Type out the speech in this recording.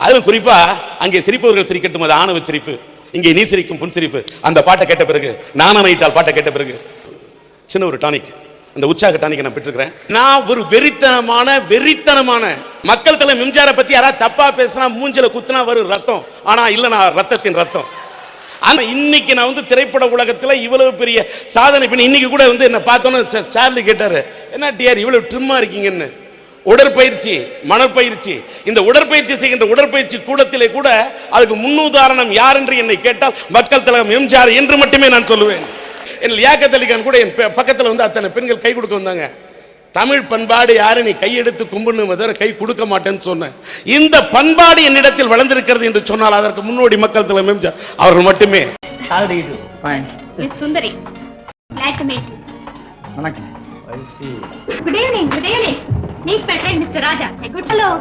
அதுவும் குறிப்பா அங்கே சிரிப்பவர்கள் சிரிக்கட்டும், அது ஆணவ சிரிப்பு, இங்கே நீ சிரிக்கும் புன் சிரிப்பு. அந்த பாட்டை கேட்ட பிறகு, நானா நைட்டால் பாட்டை கேட்ட பிறகு சின்ன ஒரு டானிக், அந்த உற்சாக டானிக்கை நான் பெற்றிருக்கிறேன். நான் ஒரு வெறித்தனமான மக்கள் தலைவர் எம்ஜிஆரை பத்தி யாராவது தப்பா பேசினா மூஞ்சில குத்துனா வரும் ரத்தம். ஆனா இல்ல, நான் ரத்தத்தின் ரத்தம். ஆனா இன்னைக்கு நான் வந்து திரைப்பட உலகத்துல இவ்வளவு பெரிய சாதனை பண்ணி, இன்னைக்கு கூட வந்து என்ன பார்த்தோன்னு சார்லி கேட்டாரு, என்ன டிஆர் இவ்வளவு ட்ரிம்மா இருக்கீங்கன்னு. உடற்பயிற்சி, மனப்பயிற்சி, இந்த உடற்பயிற்சி செய்கின்ற உடற்பயிற்சி கூடத்திலே கூட அதுக்கு முன்னுதாரணம் யார் என்று என்னை கேட்டால் மக்கள் தலைவர் எம்ஜிஆர் என்று மட்டுமே நான் சொல்லுவேன். லியாக்கத் அலி கான் கூட என் பக்கத்தில் வந்து அத்தனை பெண்கள் கை கொடுக்க வந்தாங்க. தமிழ் பண்பாடு யாரு நீ கையெடுத்து கும்பிடணும் தவிர கை கொடுக்க மாட்டேன்னு சொன்னேன். இந்த பண்பாடு என்னிடத்தில் வளர்ந்திருக்கிறது என்று சொன்னால் அதற்கு முன்னோடி மக்கள் தலைவர் எம்ஜிஆர் அவர்கள் மட்டுமே. சுந்தரி, வணக்கம். Good evening. Meet my friend Mr. Raja. A good fellow.